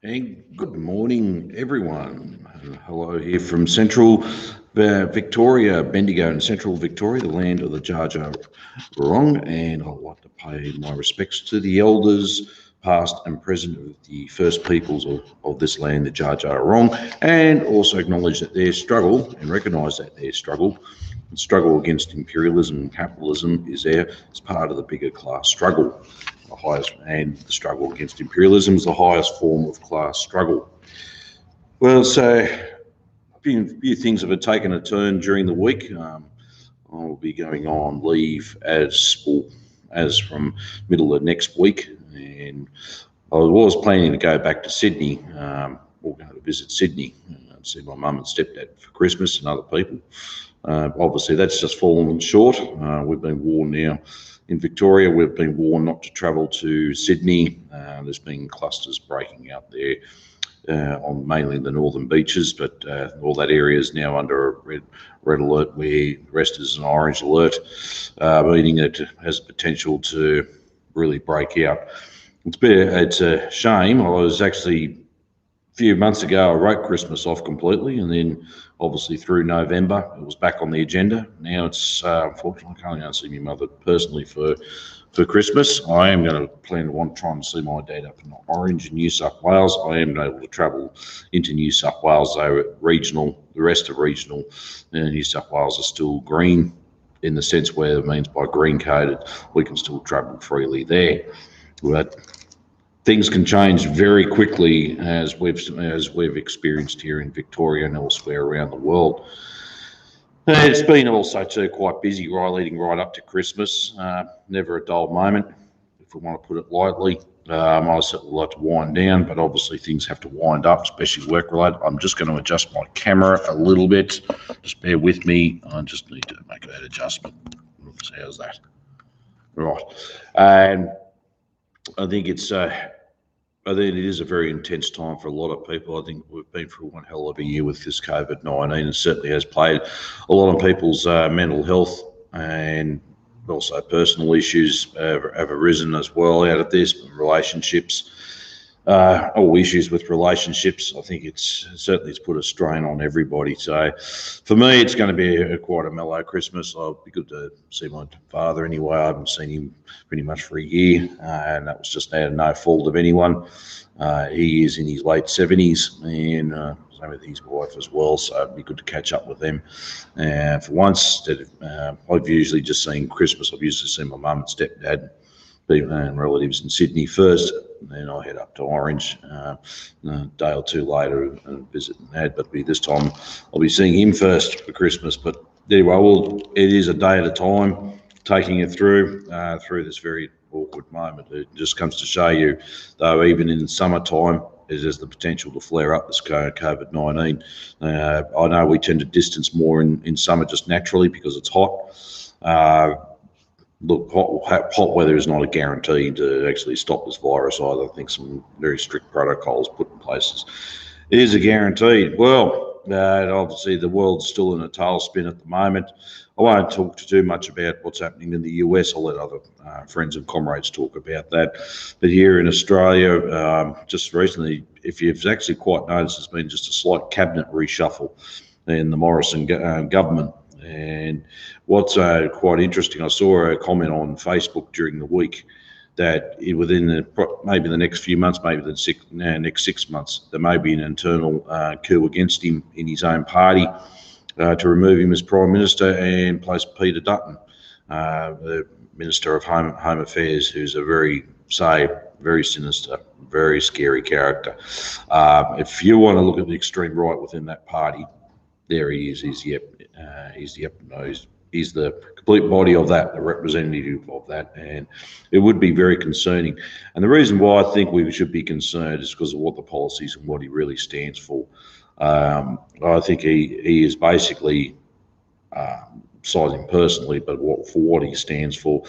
And good morning, everyone. Hello here from Central Victoria, Bendigo in Central Victoria, the land of the Jar Jar Wrong. And I'd like to pay my respects to the elders, past and present, of the first peoples of this land, the Jar Jar Wrong, and also acknowledge that their struggle and recognise that their struggle against imperialism and capitalism is there as part of the bigger class struggle. The highest, and the struggle against imperialism is the highest form of class struggle. Well, so a few things have taken a turn during the week. I'll be going on leave as from middle of next week, and I was planning to go back to Sydney, or go to visit Sydney and see my mum and stepdad for Christmas and other people. Obviously, that's just fallen short. We've been warned now in Victoria. We've been warned not to travel to Sydney. There's been clusters breaking out there on mainly the northern beaches, but all that area is now under a red alert, where the rest is an orange alert, meaning it has potential to really break out. It's a shame. I was actually few months ago, I wrote Christmas off completely, and then obviously through November, it was back on the agenda. Now it's unfortunately I can't go and see my mother personally for Christmas. I am going to plan to try and see my dad up in Orange in New South Wales. I am able to travel into New South Wales, though regional, the rest of regional New South Wales are still green, in the sense where it means by green coded, we can still travel freely there. But things can change very quickly, as we've experienced here in Victoria and elsewhere around the world. It's been also too quite busy leading right up to Christmas. Never a dull moment, if we want to put it lightly. I certainly like to wind down, but obviously things have to wind up, especially work related. I'm just going to adjust my camera a little bit. Just bear with me. I just need to make that adjustment. Oops, how's that? Right. And I think it is a very intense time for a lot of people. I think we've been through one hell of a year with this COVID-19, and certainly has played a lot of people's mental health and also personal issues have arisen as well out of this. Relationships, all issues with relationships. I think it's put a strain on everybody. So for me, it's going to be quite a mellow Christmas. It'll be good to see my father anyway. I haven't seen him pretty much for a year, and that was just out of no fault of anyone. He is in his late 70s, and same with his wife as well, so it'd be good to catch up with them. For once, I've usually just seen Christmas, I've usually seen my mum and stepdad and relatives in Sydney first, and then I head up to Orange a day or two later and visit Dad. But this time I'll be seeing him first for Christmas. But anyway, well, it is a day at a time, taking it through this very awkward moment. It just comes to show you, though, even in the summertime, there's the potential to flare up this COVID-19. I know we tend to distance more in summer just naturally because it's hot. Look, hot weather is not a guarantee to actually stop this virus either. I think some very strict protocols put in places is a guarantee. Well, obviously the world's still in a tailspin at the moment. I won't talk too much about what's happening in the US. I'll let other friends and comrades talk about that. But here in Australia, just recently, if you've actually quite noticed, there's been just a slight cabinet reshuffle in the Morrison government. And what's quite interesting, I saw a comment on Facebook during the week that within maybe the next few months, maybe the next 6 months, there may be an internal coup against him in his own party to remove him as Prime Minister and place Peter Dutton, the Minister of Home Affairs, who's a very sinister, very scary character. If you want to look at the extreme right within that party, there he is. He's the complete body of that, the representative of that, and it would be very concerning. And the reason why I think we should be concerned is because of what the policies and what he really stands for. I think he is basically, citing personally, but for what he stands for,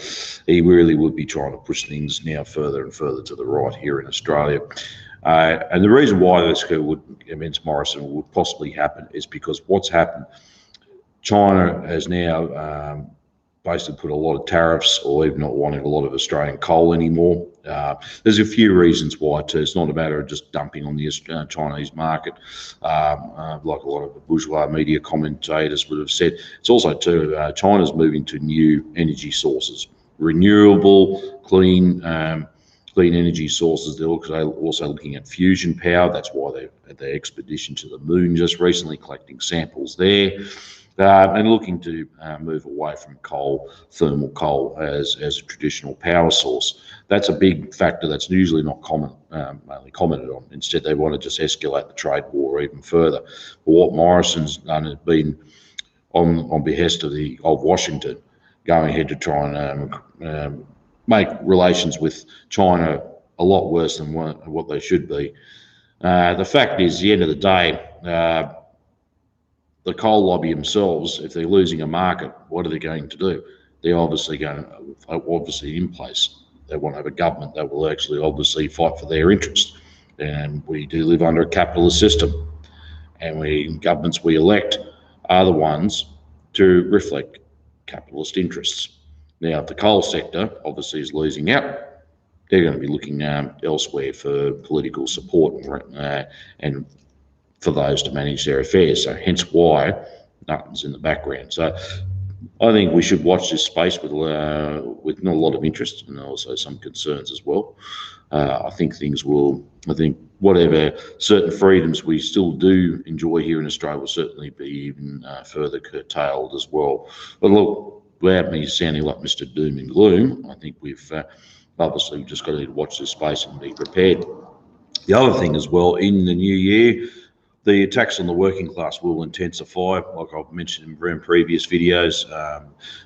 he really would be trying to push things now further and further to the right here in Australia. And the reason why this coup against Morrison would possibly happen is because what's happened. China has now basically put a lot of tariffs or even not wanting a lot of Australian coal anymore. There's a few reasons why too. It's not a matter of just dumping on the Chinese market, like a lot of the bourgeois media commentators would have said. It's also too, China's moving to new energy sources, renewable, clean energy sources. They're also looking at fusion power. That's why they had their expedition to the moon just recently, collecting samples there. And looking to move away from thermal coal as a traditional power source. That's a big factor that's usually not mainly commented on. Instead, they want to just escalate the trade war even further. But what Morrison's done has been on behest of Washington, going ahead to try and make relations with China a lot worse than what they should be. The fact is, at the end of the day, the coal lobby themselves, if they're losing a market, what are they going to do? They're obviously in place. They want to have a government that will actually obviously fight for their interest. And we do live under a capitalist system, and governments we elect are the ones to reflect capitalist interests. Now, if the coal sector obviously is losing out, they're going to be looking elsewhere for political support and for those to manage their affairs. So hence why nothing's in the background. So I think we should watch this space with not a lot of interest and also some concerns as well. I think whatever certain freedoms we still do enjoy here in Australia will certainly be even further curtailed as well. But look, without me sounding like Mr. Doom and Gloom, I think we've obviously just got to watch this space and be prepared. The other thing as well, in the new year, the attacks on the working class will intensify, like I've mentioned in previous videos.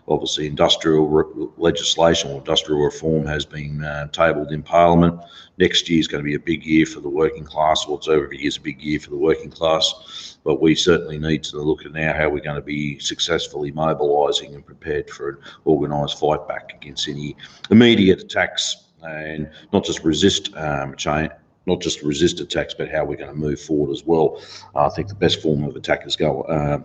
Obviously, industrial legislation or industrial reform has been tabled in Parliament. Next year is going to be a big year for the working class. Well, it's every year's a big year for the working class, but we certainly need to look at now how we're going to be successfully mobilising and prepared for an organised fight back against any immediate attacks, and not just resist attacks, but how we're going to move forward as well. I think the best form of attack is the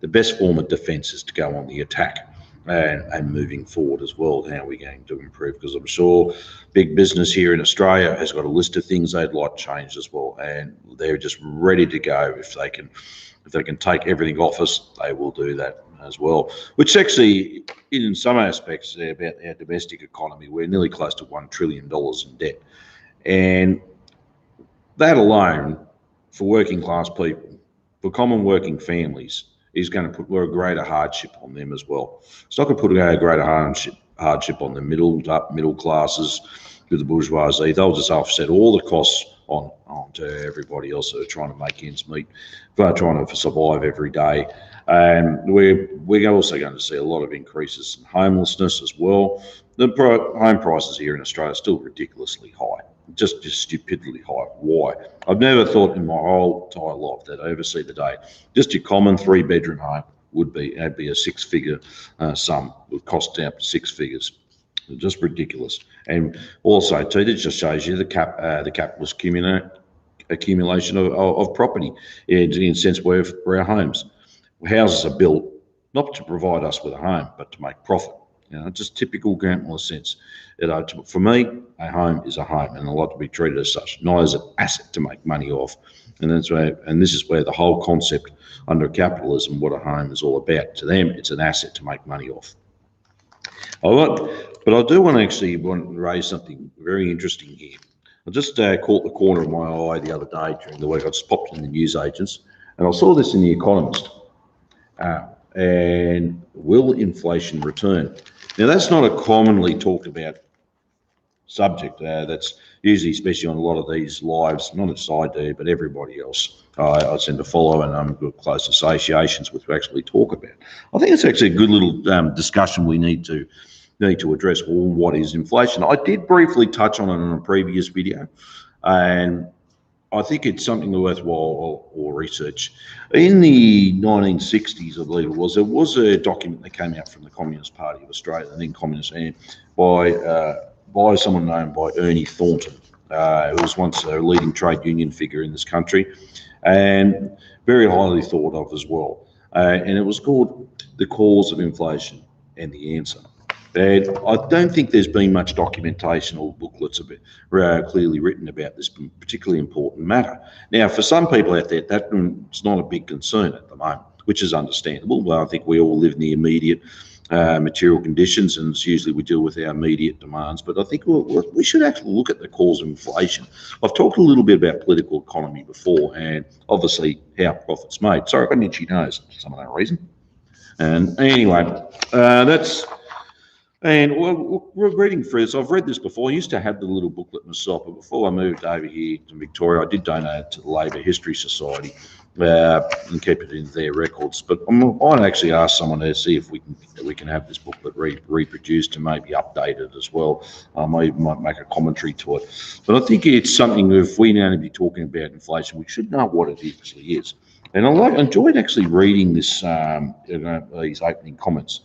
best form of defence is to go on the attack and moving forward as well. How we're going to improve, because I'm sure big business here in Australia has got a list of things they'd like changed as well, and they're just ready to go. If they can take everything off us, they will do that as well, which actually, in some aspects, about our domestic economy, we're nearly close to $1 trillion in debt. And that alone, for working class people, for common working families, is going to put a greater hardship on them as well. It's not going to put a greater hardship on the middle classes, with the bourgeoisie. They'll just offset all the costs onto everybody else that are trying to make ends meet, trying to survive every day. And we're also going to see a lot of increases in homelessness as well. The home prices here in Australia are still ridiculously high, just stupidly high. Why? I've never thought in my whole entire life that over the day, just your common 3-bedroom home would be a six-figure sum, would cost out 6 figures. Just ridiculous. And also too, it just shows you the capitalist accumulation of property in a sense where our homes. Houses are built not to provide us with a home, but to make profit. Just typical capitalist sense. For me, a home is a home, and a lot to be treated as such, not as an asset to make money off. And this is where the whole concept under capitalism, what a home is all about. To them, it's an asset to make money off. But I do want to raise something very interesting here. I just caught the corner of my eye the other day during the week. I just popped in the newsagents, and I saw this in The Economist. And will inflation return? Now, that's not a commonly talked about subject. That's usually, especially on a lot of these lives, not as I do, but everybody else I tend to follow, and I'm got close associations with who actually talk about. I think it's actually a good little discussion we need to address. Well, what is inflation? I did briefly touch on it in a previous video, and I think it's something worthwhile or research. In the 1960s, I believe it was, there was a document that came out from the Communist Party of Australia, the then Communist, and by someone known by Ernie Thornton. It was once a leading trade union figure in this country, and very highly thought of as well. and it was called The Cause of Inflation and the Answer. And I don't think there's been much documentation or booklets clearly written about this particularly important matter. Now, for some people out there, that's not a big concern at the moment, which is understandable. Well, I think we all live in the immediate material conditions, and it's usually we deal with our immediate demands. But I think we should actually look at the cause of inflation. I've talked a little bit about political economy before, and obviously how profits made. Sorry, I've got an itchy nose for some unknown reason. And anyway, that's. And we're reading through this. I've read this before. I used to have the little booklet myself, but before I moved over here to Victoria, I did donate it to the Labour History Society and keep it in their records. But I might actually ask someone to see if we can have this booklet reproduced and maybe updated as well. I might make a commentary to it. But I think it's something, if we're going to be talking about inflation, we should know what it actually is. And I enjoyed actually reading this, these opening comments.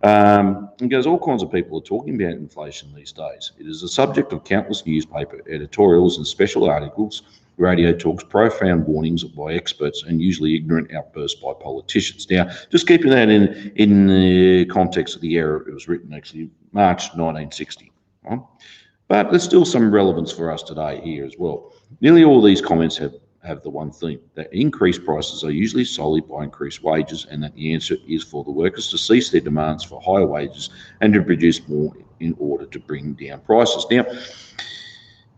It goes, all kinds of people are talking about inflation these days. It is the subject of countless newspaper editorials and special articles, radio talks, profound warnings by experts, and usually ignorant outbursts by politicians. Now, just keeping that in the context of the era it was written, actually, March 1960. Right? But there's still some relevance for us today here as well. Nearly all these comments have the one theme, that increased prices are usually solely by increased wages, and that the answer is for the workers to cease their demands for higher wages and to produce more in order to bring down prices. Now,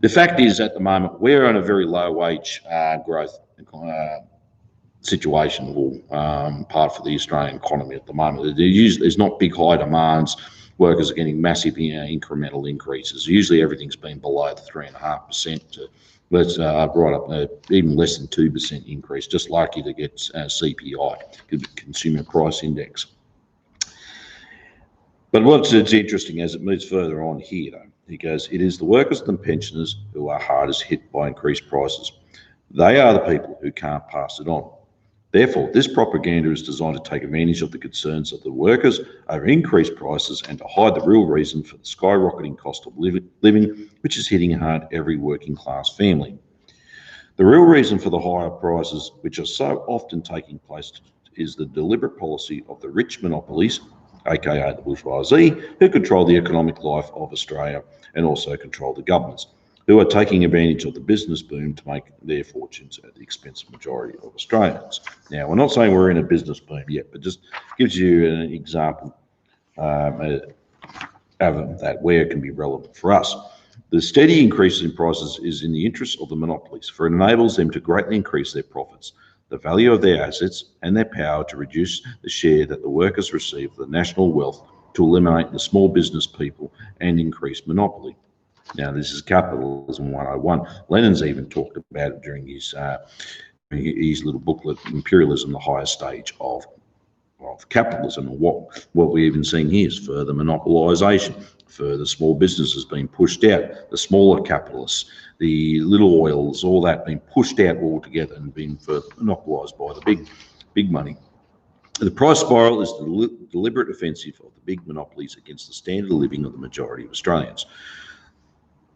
the fact is, at the moment, we're on a very low wage growth situation, part for the Australian economy at the moment. There's not big high demands. Workers are getting massive incremental increases. Usually everything's been below the 3.5% to right up even less than 2% increase, just lucky to get CPI, Consumer Price Index. But what's interesting as it moves further on here, though, he goes, it is the workers and pensioners who are hardest hit by increased prices. They are the people who can't pass it on. Therefore, this propaganda is designed to take advantage of the concerns of the workers over increased prices and to hide the real reason for the skyrocketing cost of living, which is hitting hard every working class family. The real reason for the higher prices, which are so often taking place, is the deliberate policy of the rich monopolies, aka the bourgeoisie, who control the economic life of Australia and also control the governments, who are taking advantage of the business boom to make their fortunes at the expense of the majority of Australians. Now, we're not saying we're in a business boom yet, but just gives you an example of that where it can be relevant for us. The steady increase in prices is in the interest of the monopolies, for it enables them to greatly increase their profits, the value of their assets, and their power to reduce the share that the workers receive of the national wealth to eliminate the small business people and increase monopoly. Now, this is Capitalism 101. Lenin's even talked about it during his little booklet, Imperialism, the highest stage of capitalism. And what we're even seeing here is further monopolisation, further small businesses being pushed out, the smaller capitalists, the little oils, all that being pushed out altogether and being further monopolised by the big money. The price spiral is the deliberate offensive of the big monopolies against the standard of living of the majority of Australians.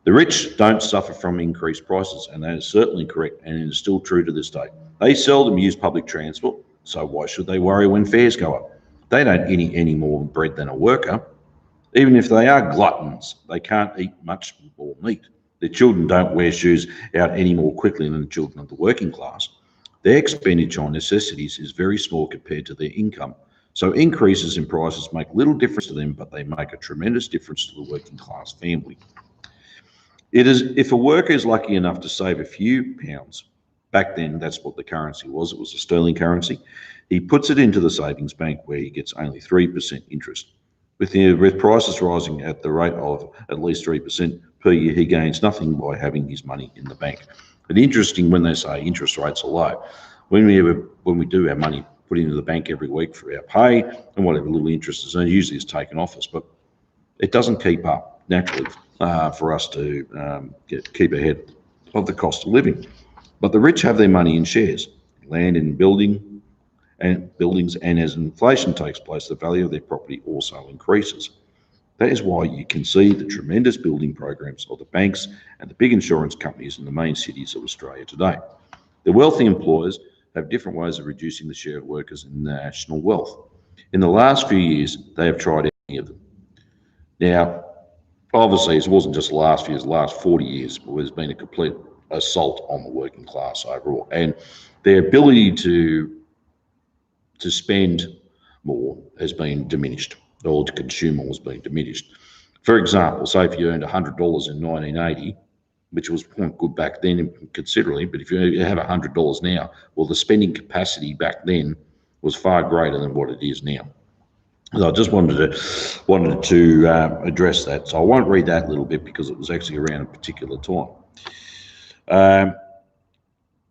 The rich don't suffer from increased prices, and that is certainly correct, and it is still true to this day. They seldom use public transport, so why should they worry when fares go up? They don't eat any more bread than a worker. Even if they are gluttons, they can't eat much more meat. Their children don't wear shoes out any more quickly than the children of the working class. Their expenditure on necessities is very small compared to their income, so increases in prices make little difference to them, but they make a tremendous difference to the working class family. It is, if a worker is lucky enough to save a few pounds, back then that's what the currency was, it was a sterling currency, he puts it into the savings bank where he gets only 3% interest. With prices rising at the rate of at least 3% per year, he gains nothing by having his money in the bank. But interesting when they say interest rates are low. When we do have money put into the bank every week for our pay and whatever little interest is earned, usually it's taken off us, but it doesn't keep up naturally for us to keep ahead of the cost of living. But the rich have their money in shares, land and buildings, and as inflation takes place, the value of their property also increases. That is why you can see the tremendous building programs of the banks and the big insurance companies in the main cities of Australia today. The wealthy employers have different ways of reducing the share of workers in national wealth. In the last few years, they have tried any of them. Now, obviously, it wasn't just the last few years, the last 40 years, but there's been a complete assault on the working class overall. And their ability to spend more has been diminished, or to consume more has been diminished. For example, say if you earned $100 in 1980, which was quite good back then considerably, but if you have $100 now, well, the spending capacity back then was far greater than what it is now. So I just wanted to address that. So I won't read that little bit because it was actually around a particular time.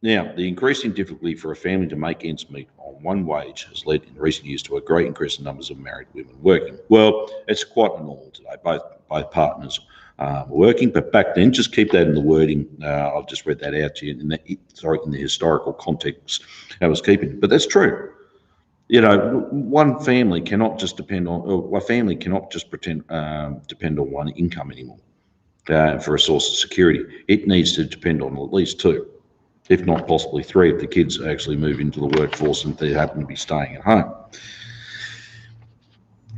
Now, the increasing difficulty for a family to make ends meet on one wage has led in recent years to a great increase in numbers of married women working. Well, it's quite normal today. Both partners are working, but back then, just keep that in the wording. I've just read that out to you in the historical context I was keeping. But that's true. You know, one family cannot just depend on, or a family cannot just depend on one income anymore for a source of security. It needs to depend on at least two, if not possibly three, if the kids actually move into the workforce and they happen to be staying at home.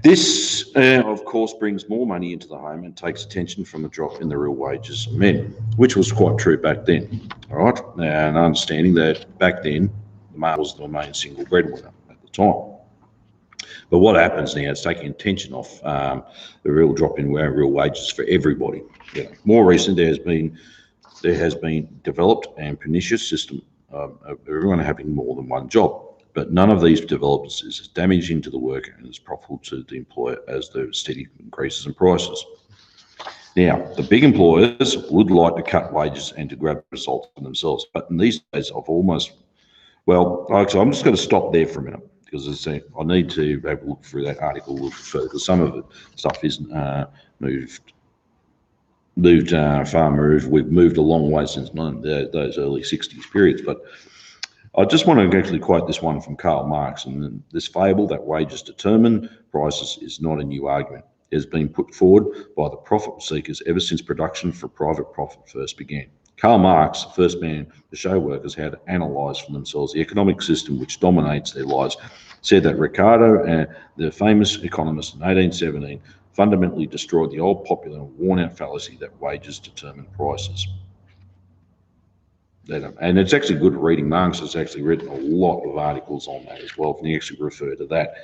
This, of course, brings more money into the home and takes attention from the drop in the real wages of men, which was quite true back then. All right, and understanding that back then, the male was the main single breadwinner at the time. But what happens now is taking attention off the real drop in real wages for everybody. You know, more recent, there has been developed and pernicious system of everyone having more than one job. But none of these developments is as damaging to the worker and as profitable to the employer as the steady increases in prices. Now, the big employers would like to cut wages and to grab results for themselves. But in these days, I'm just going to stop there for a minute because I need to have a look through that article a little further because some of the stuff isn't we've moved a long way since those early 60s periods. But I just want to actually quote this one from Karl Marx, and this fable that wages determine prices is not a new argument. It has been put forward by the profit seekers ever since production for private profit first began. Karl Marx, the first man to show workers how to analyse for themselves the economic system which dominates their lives, said that Ricardo, the famous economist in 1817, fundamentally destroyed the old popular and worn-out fallacy that wages determine prices. And it's actually good reading. Marx has actually written a lot of articles on that as well, and he actually referred to that.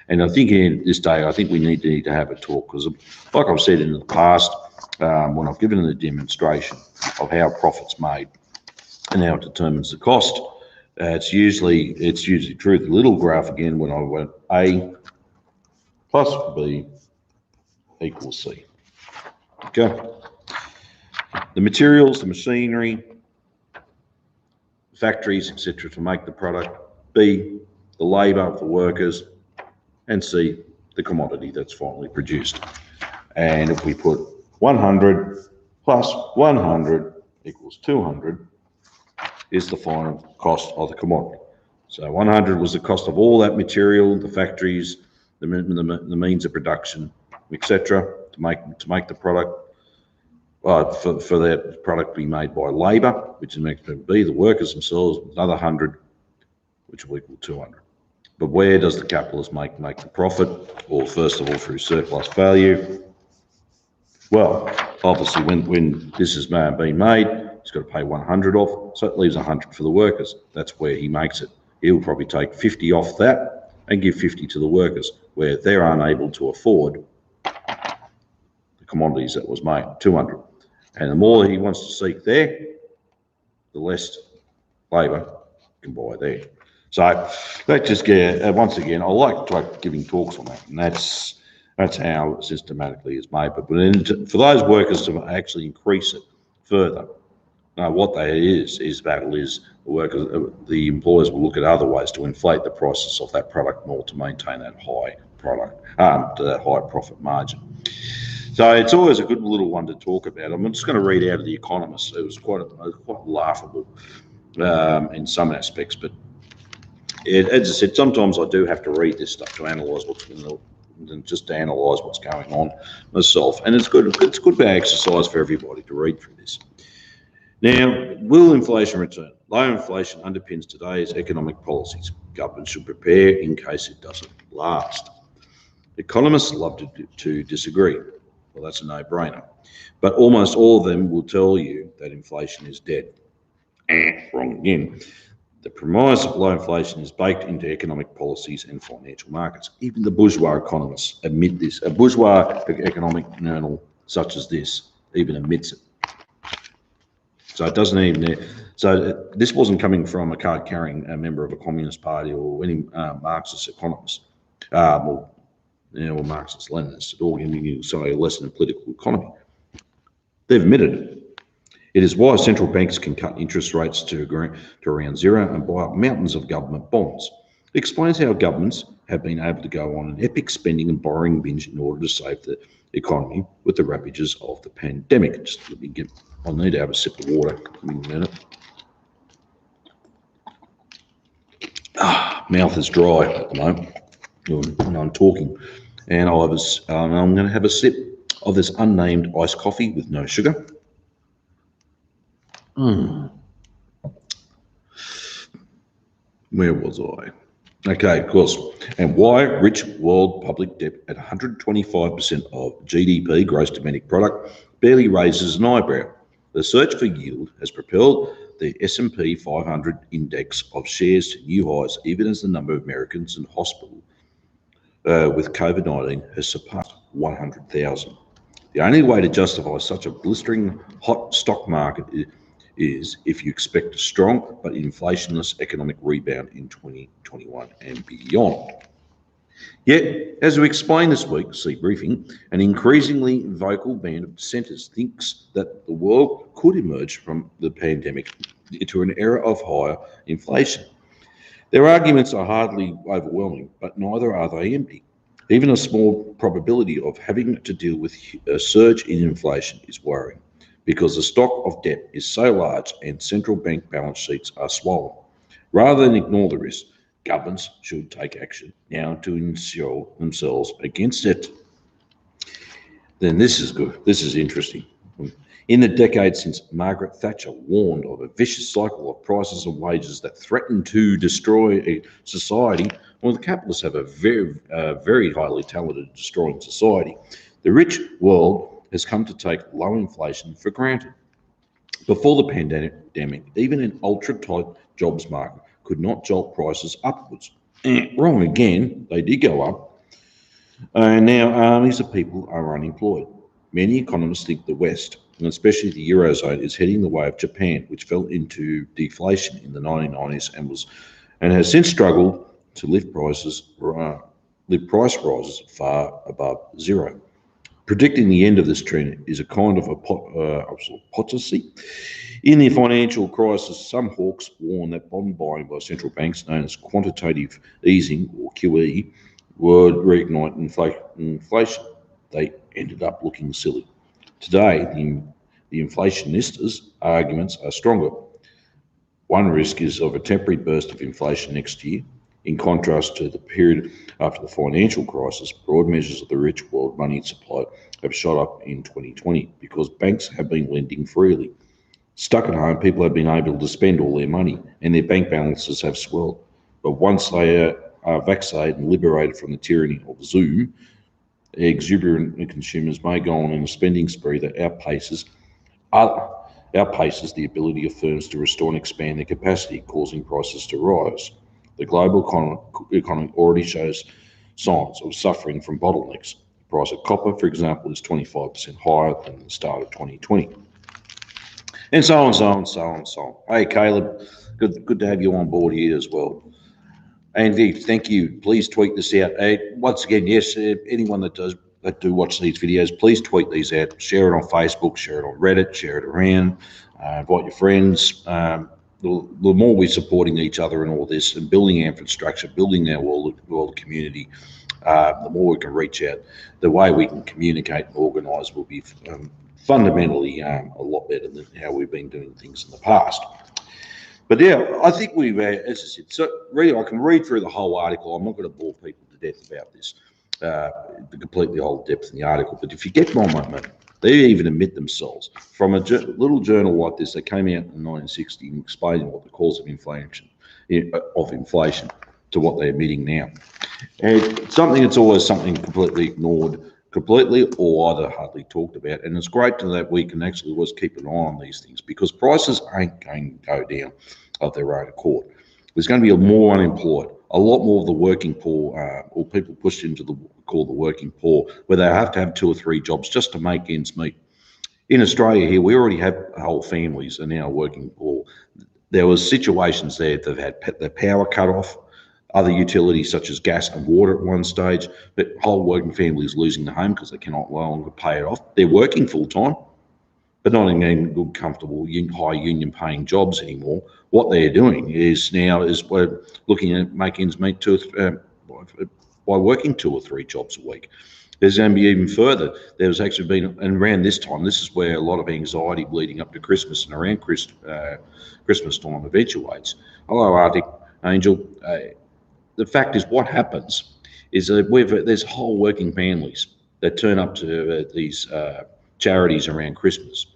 And I think in this day, I think we need to have a talk because, like I've said in the past, when I've given a demonstration of how profit's made and how it determines the cost, it's usually true. The little graph again when I went A plus B equals C. Okay. The materials, the machinery, factories, etc., to make the product. B, the labour of the workers, and C, the commodity that's finally produced. And if we put 100 plus 100 equals 200 is the final cost of the commodity. So 100 was the cost of all that material, the factories, the means of production, etc., to make the product. For that product to be made by labour, which is next to B, the workers themselves, another 100, which will equal 200. But where does the capitalist make the profit? Well, first of all, through surplus value. Well, obviously, when this has been made, he's got to pay 100 off, so it leaves 100 for the workers. That's where he makes it. He'll probably take 50 off that and give 50 to the workers, where they're unable to afford the commodities that was made, 200. And the more he wants to seek there, the less labour can buy there. So that just once again, I like giving talks on that, and that's how it systematically is made. But then for those workers to actually increase it further, what that is the employers will look at other ways to inflate the prices of that product more to maintain that high profit margin. So it's always a good little one to talk about. I'm just going to read out of The Economist. It was quite laughable in some aspects, but as I said, sometimes I do have to read this stuff to analyse what's going on myself, and it's good exercise for everybody to read through this. Now, will inflation return? Low inflation underpins today's economic policies. Government should prepare in case it doesn't last. Economists love to disagree. Well, that's a no-brainer. But almost all of them will tell you that inflation is dead. Wrong again. The premise of low inflation is baked into economic policies and financial markets. Even the bourgeois economists admit this. A bourgeois economic journal such as this even admits it. So it doesn't even. So this wasn't coming from a card-carrying member of a Communist Party or any Marxist economist, or Marxist-Leninists at all, giving you a lesson in political economy. They've admitted it. It is why central banks can cut interest rates to around zero and buy up mountains of government bonds. It explains how governments have been able to go on an epic spending and borrowing binge in order to save the economy with the ravages of the pandemic. Just let me get. I'll need to have a sip of water. Give me a minute. Mouth is dry at the moment when I'm talking, and I'm going to have a sip of this unnamed iced coffee with no sugar. Where was I? Okay, of course. And why rich world public debt at 125% of GDP, gross domestic product, barely raises an eyebrow. The search for yield has propelled the S&P 500 index of shares to new highs, even as the number of Americans in hospital with COVID-19 has surpassed 100,000. The only way to justify such a blistering hot stock market is if you expect a strong but inflationless economic rebound in 2021 and beyond. Yet, as we explained this week, see briefing, an increasingly vocal band of dissenters thinks that the world could emerge from the pandemic into an era of higher inflation. Their arguments are hardly overwhelming, but neither are they empty. Even a small probability of having to deal with a surge in inflation is worrying, because the stock of debt is so large and central bank balance sheets are swollen. Rather than ignore the risk, governments should take action now to insure themselves against it. Then this is good. This is interesting. In the decades since Margaret Thatcher warned of a vicious cycle of prices and wages that threatened to destroy a society, well, the capitalists have a very highly talented destroying society. The rich world has come to take low inflation for granted. Before the pandemic, even an ultra-tight jobs market could not jolt prices upwards. Wrong again, they did go up. And now armies of people are unemployed. Many economists think the West, and especially the Eurozone, is heading the way of Japan, which fell into deflation in the 1990s and has since struggled to lift price rises far above zero. Predicting the end of this trend is a kind of hypothesis. In the financial crisis, some hawks warned that bond buying by central banks, known as quantitative easing or QE, would reignite inflation. They ended up looking silly. Today, the inflationistas' arguments are stronger. One risk is of a temporary burst of inflation next year. In contrast to the period after the financial crisis, broad measures of the rich world money supply have shot up in 2020 because banks have been lending freely. Stuck at home, people have been able to spend all their money and their bank balances have swelled. But once they are vaccinated and liberated from the tyranny of Zoom, exuberant consumers may go on in a spending spree that outpaces the ability of firms to restore and expand their capacity, causing prices to rise. The global economy already shows signs of suffering from bottlenecks. The price of copper, for example, is 25% higher than the start of 2020. And so on, so on, so on, so on. Hey, Caleb, good to have you on board here as well. And thank you. Please tweet this out. Once again, yes, anyone that do watch these videos, please tweet these out. Share it on Facebook, share it on Reddit, share it around, invite your friends. The more we're supporting each other in all this and building our infrastructure, building our world community, the more we can reach out. The way we can communicate and organise will be fundamentally a lot better than how we've been doing things in the past. But yeah, I think we've, as I said, so I can read through the whole article. I'm not going to bore people to death about this, the whole depth in the article. But if you get my They even admit themselves. From a little journal like this, they came out in 1960 and explaining what the cause of inflation to what they're admitting now. And it's something that's always something completely ignored, completely or either hardly talked about. And it's great that we can actually always keep an eye on these things, because prices ain't going to go down of their own accord. There's going to be more unemployed, a lot more of the working poor, or people pushed into the working poor, where they have to have 2 or 3 jobs just to make ends meet. In Australia here, we already have whole families are now working poor. There was situations there that have had the power cut off, other utilities such as gas and water at one stage, but whole working families losing the home because they cannot no longer pay it off. They're working full time, but not in good, comfortable, high union paying jobs anymore. What they're doing is we're looking at making ends meet by working 2 or 3 jobs a week. There's going to be even further. There's actually been, and around this time, this is where a lot of anxiety leading up to Christmas and around Christmas time eventuates. Hello, Arctic Angel. The fact is, what happens is that there's whole working families that turn up to these charities around Christmas,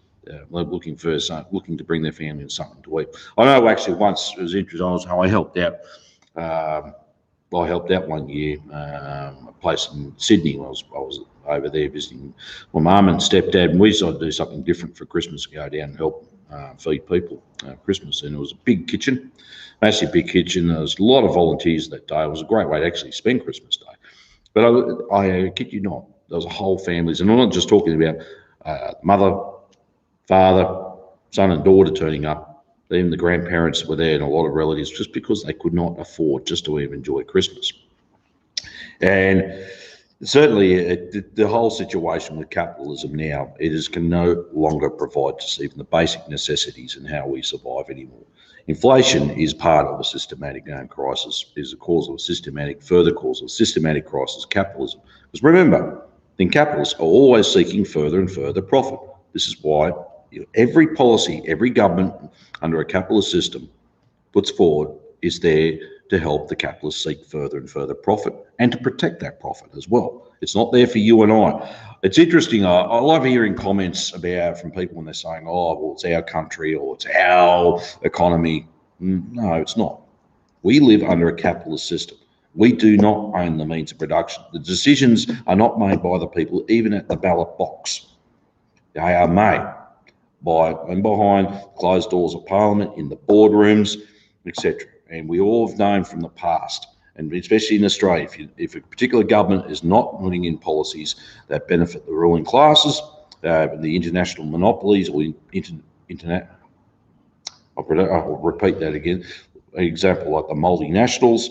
looking to bring their family something to eat. I know actually once it was interesting. I helped out. I helped out one year, a place in Sydney. I was over there visiting my mum and stepdad, and we decided to do something different for Christmas, go down and help feed people Christmas. And it was a big kitchen, massive big kitchen. There was a lot of volunteers that day. It was a great way to actually spend Christmas Day. But I kid you not, there was a whole families, and I'm not just talking about mother, father, son and daughter turning up. Even the grandparents were there and a lot of relatives, just because they could not afford just to even enjoy Christmas. And certainly the whole situation with capitalism now, can no longer provide us even the basic necessities and how we survive anymore. Inflation is part of a systematic crisis, is a cause of further cause of systematic crisis, capitalism. Because remember, then capitalists are always seeking further and further profit. This is why every policy, every government under a capitalist system puts forward is there to help the capitalists seek further and further profit and to protect that profit as well. It's not there for you and I. It's interesting. I love hearing comments from people when they're saying, oh, well, it's our country or it's our economy. No, it's not. We live under a capitalist system. We do not own the means of production. The decisions are not made by the people, even at the ballot box. They are made behind closed doors of Parliament, in the boardrooms, etc. And we all have known from the past, and especially in Australia, if a particular government is not putting in policies that benefit the ruling classes, the international monopolies, or internet. I'll repeat that again. An example like the multinationals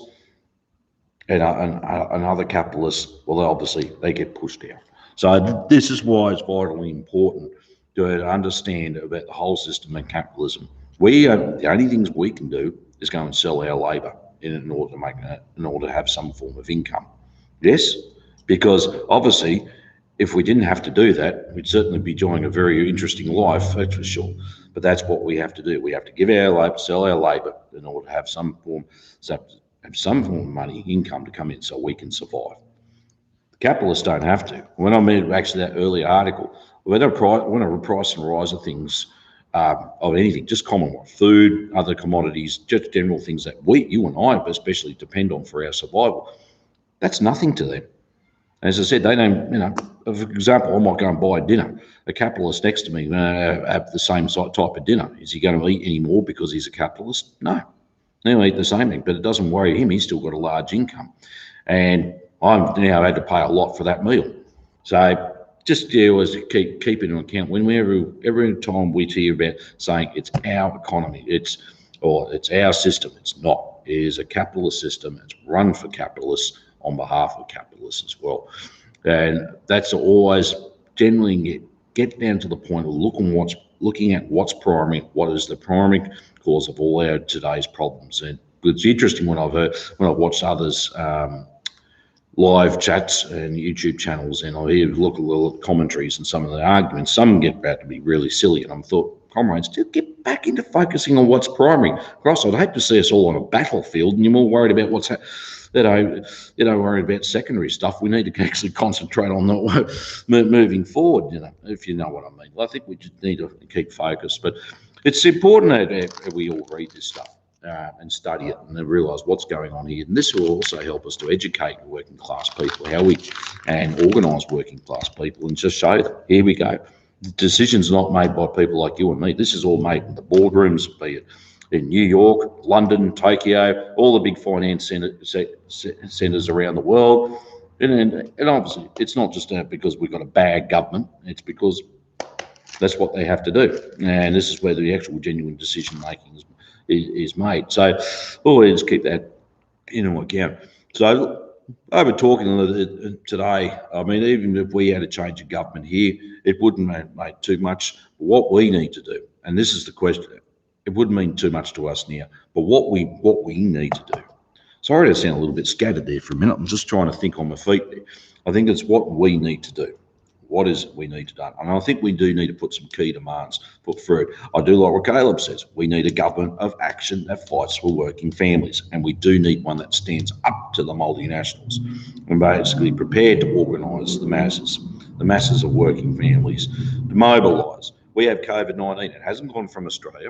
and other capitalists, well, obviously they get pushed out. So this is why it's vitally important to understand about the whole system of capitalism. The only things we can do is go and sell our labour in order to have some form of income. Yes, because obviously, if we didn't have to do that, we'd certainly be enjoying a very interesting life, that's for sure. But that's what we have to do. We have to give our labour, sell our labour in order to have some form of money, income to come in, so we can survive. Capitalists don't have to. When I made actually that earlier article, when a price and rise of things, of anything, just common one, food, other commodities, just general things that you and I especially depend on for our survival, that's nothing to them. As I said, they don't, for example, I might go and buy dinner. A capitalist next to me have the same type of dinner. Is he going to eat any more because he's a capitalist? No. He'll eat the same thing, but it doesn't worry him. He's still got a large income. And I've now had to pay a lot for that meal. So just always keep it in account. Every time we hear about saying it's our economy, it's our system, it's not. It is a capitalist system. It's run for capitalists on behalf of capitalists as well. And that's always generally get down to the point of looking at what's primary, what is the primary cause of all our today's problems. And it's interesting when I've watched others live chats and YouTube channels, and I look at the commentaries and some of the arguments. Some get about to be really silly, and I thought, comrades, just get back into focusing on what's primary. Cross, I'd hate to see us all on a battlefield, and you're more worried about worry about secondary stuff. We need to actually concentrate on moving forward. If you know what I mean. I think we just need to keep focused, but it's important that we all read this stuff. And study it and then realise what's going on here. And this will also help us to educate working class people, and organise working class people and just show them, here we go. The decision's not made by people like you and me. This is all made in the boardrooms, be it in New York, London, Tokyo, all the big finance centres around the world. And obviously, it's not just because we've got a bad government, it's because that's what they have to do. And this is where the actual genuine decision making is made. So always keep that into account. So over talking today, I mean, even if we had a change of government here, it wouldn't make too much. What we need to do, and this is the question, it wouldn't mean too much to us now, but what we need to do. Sorry to sound a little bit scattered there for a minute. I'm just trying to think on my feet there. I think it's what we need to do. What is it we need to do? And I think we do need to put some key demands put through. I do like what Caleb says. We need a government of action that fights for working families. And we do need one that stands up to the multinationals and basically prepared to organise the masses of working families, to mobilise. We have COVID-19. It hasn't gone from Australia.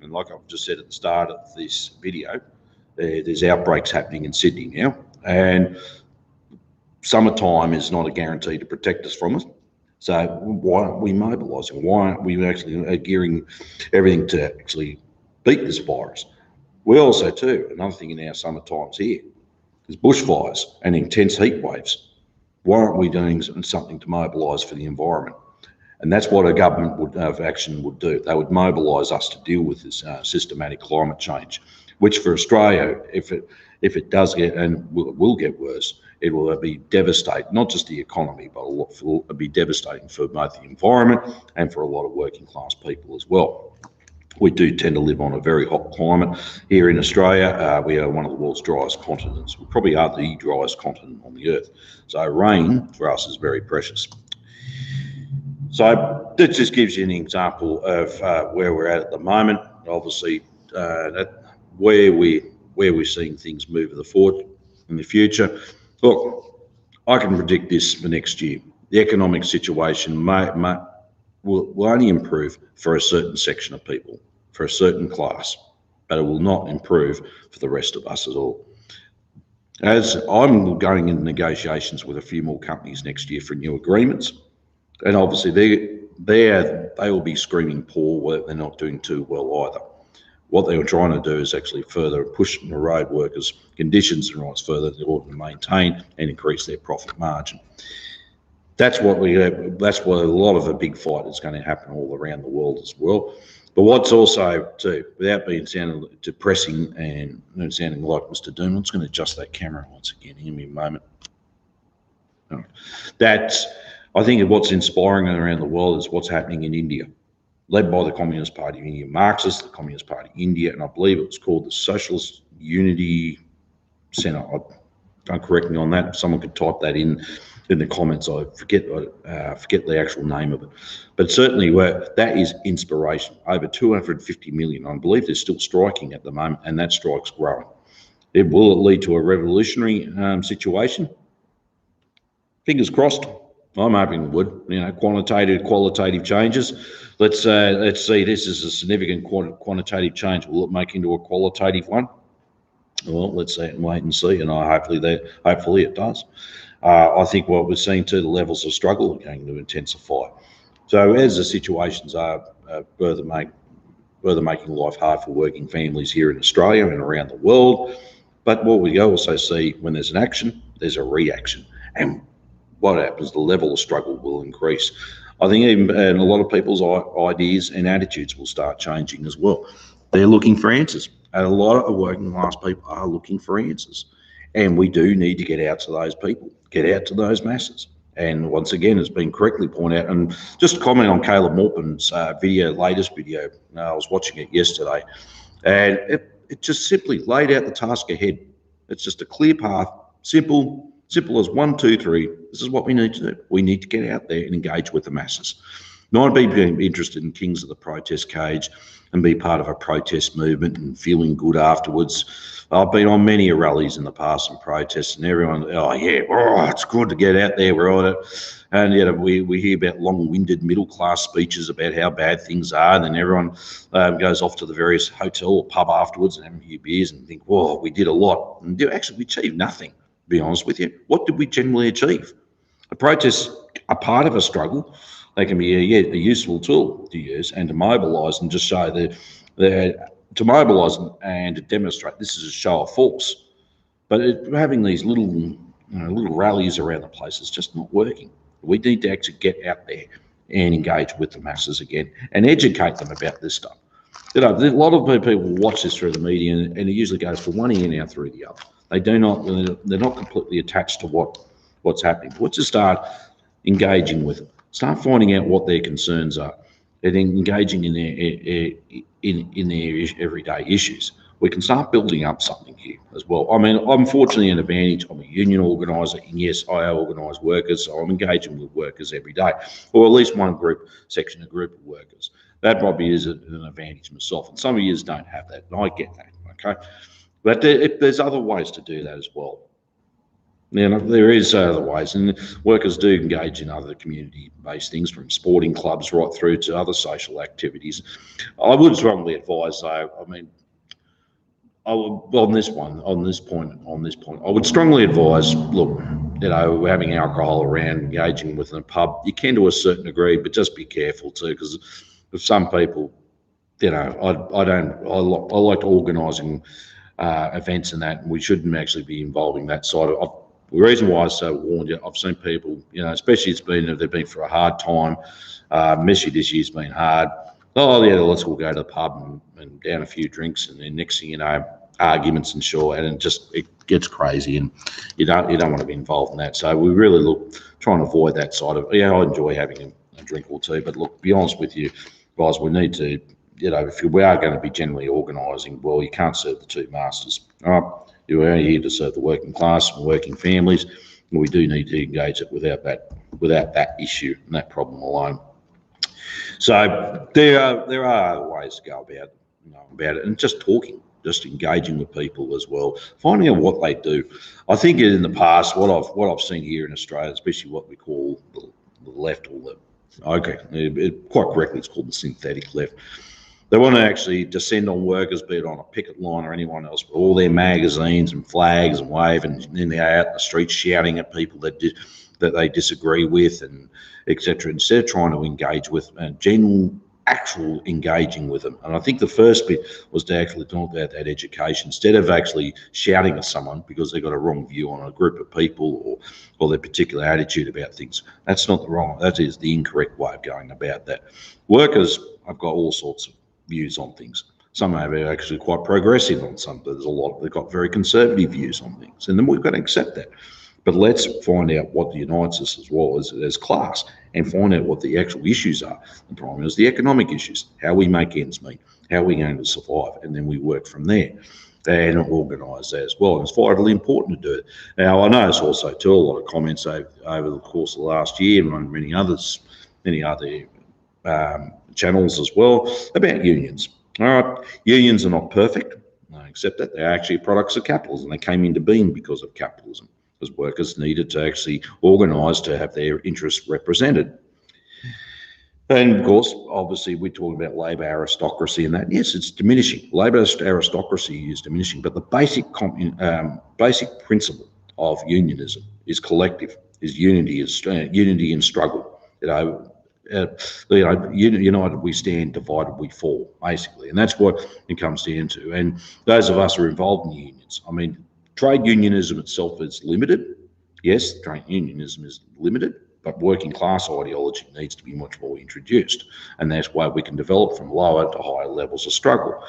And like I've just said at the start of this video, there's outbreaks happening in Sydney now. And summertime is not a guarantee to protect us from it. So why aren't we mobilising? Why aren't we actually gearing everything to actually beat this virus? We also too, another thing in our summer times here, is bushfires and intense heat waves. Why aren't we doing something to mobilise for the environment? And that's what a government of action would do. They would mobilise us to deal with this systematic climate change, which for Australia, if it does get, and will get worse, it will be devastating, not just the economy, but it'll be devastating for both the environment and for a lot of working class people as well. We do tend to live on a very hot climate here in Australia. We are one of the world's driest continents. We probably are the driest continent on the earth. So rain for us is very precious. So that just gives you an example of where we're at the moment. Obviously, where we're seeing things move forward in the future. Look, I can predict this for next year. The economic situation will only improve for a certain section of people, for a certain class, but it will not improve for the rest of us at all. As I'm going into negotiations with a few more companies next year for new agreements, and obviously they will be screaming poor where they're not doing too well either. What they were trying to do is actually further push the road workers' conditions and rights further in order to maintain and increase their profit margin. That's what a lot of a big fight is going to happen all around the world as well. But what's also too, without being sounding depressing and sounding like Mr. Doom, I'm just going to adjust that camera once again. Give me a moment. I think what's inspiring around the world is what's happening in India, led by the Communist Party of India, Marxist, the Communist Party of India, and I believe it was called the Socialist Unity Centre. Don't correct me on that. Someone could type that in the comments. I forget the actual name of it, but certainly that is inspiration. Over 250 million. I believe they're still striking at the moment, and that strike's growing. Will it lead to a revolutionary situation? Fingers crossed. I'm hoping it would. Qualitative changes. Let's see this as a significant quantitative change. Will it make into a qualitative one? Well, let's see and wait and see. And hopefully it does. I think what we're seeing too, the levels of struggle are going to intensify. So as the situations are further making life hard for working families here in Australia and around the world. But what we also see when there's an action, there's a reaction. And what happens, the level of struggle will increase. I think even a lot of people's ideas and attitudes will start changing as well. They're looking for answers. And a lot of working class people are looking for answers. And we do need to get out to those people, get out to those masses. And once again, it's been correctly pointed out. And just to comment on Caleb Morpan's latest video, I was watching it yesterday, and it just simply laid out the task ahead. It's just a clear path, simple as 1, 2, 3. This is what we need to do. We need to get out there and engage with the masses. Not be interested in kings of the protest cage and be part of a protest movement and feeling good afterwards. I've been on many rallies in the past and protests, and everyone, oh yeah, it's good to get out there, we're on it. And yet we hear about long-winded middle-class speeches about how bad things are, and then everyone goes off to the various hotel or pub afterwards and have a few beers and think, whoa, we did a lot. And actually, we achieved nothing, to be honest with you. What did we generally achieve? The protests are part of a struggle. They can be a useful tool to use and to mobilise and just show to mobilise and to demonstrate this is a show of force. But having these little rallies around the place is just not working. We need to actually get out there and engage with the masses again and educate them about this stuff. A lot of people watch this through the media, and it usually goes from one ear now through the other. They're not completely attached to what's happening. But let's just start engaging with them. Start finding out what their concerns are and engaging in their everyday issues. We can start building up something here as well. I mean, I'm fortunately an advantage. I'm a union organiser, and yes, I organise workers, so I'm engaging with workers every day, or at least one group of workers. That probably is an advantage myself, and some of you don't have that, and I get that, okay? But there's other ways to do that as well. There is other ways, and workers do engage in other community-based things, from sporting clubs right through to other social activities. I would strongly advise, though, I mean, on this point, I would strongly advise, look, having alcohol around, engaging with a pub, you can to a certain degree, but just be careful too, because with some people, I like organising events and that, and we shouldn't actually be involving that side of. The reason why I so warned you, I've seen people, especially if they've been for a hard time, messy this year's been hard. Oh yeah, let's all go to the pub and down a few drinks, and then next thing you know, arguments ensue, and it gets crazy, and you don't want to be involved in that. So we really try and avoid that side of. Yeah, I enjoy having a drink or two, but look, to be honest with you, guys, we need to, if we are going to be generally organising, well, you can't serve the two masters. All right. You are here to serve the working class and working families, and we do need to engage it without that issue and that problem alone. So there are other ways to go about it, and just talking, just engaging with people as well, finding out what they do. I think in the past, what I've seen here in Australia, especially what we call the left, or quite correctly, it's called the synthetic left. They want to actually descend on workers, be it on a picket line or anyone else, with all their magazines and flags and waving, and then they're out in the streets shouting at people that they disagree with, and etc. Instead of trying to engage with actual engaging with them. And I think the first bit was to actually talk about that education, instead of actually shouting at someone because they've got a wrong view on a group of people or their particular attitude about things. That is the incorrect way of going about that. Workers have got all sorts of views on things. Some are actually quite progressive on some, but there's a lot they've got very conservative views on things, and then we've got to accept that. But let's find out what unites us as well as class, and find out what the actual issues are. The problem is the economic issues, how we make ends meet, how we're going to survive, and then we work from there and organise that as well. And it's vitally important to do it. Now, I notice also too a lot of comments over the course of the last year, and on many other channels as well, about unions. All right, unions are not perfect, I accept that. They're actually products of capitalism. They came into being because of capitalism, because workers needed to actually organise to have their interests represented. And of course, obviously, we're talking about labour aristocracy and that. Yes, it's diminishing. Labour aristocracy is diminishing, but the basic principle of unionism is collective, is unity in struggle. United we stand, divided we fall, basically, and that's what it comes down to. And those of us who are involved in unions, I mean, trade unionism itself is limited. Yes, trade unionism is limited, but working class ideology needs to be much more introduced, and that's why we can develop from lower to higher levels of struggle.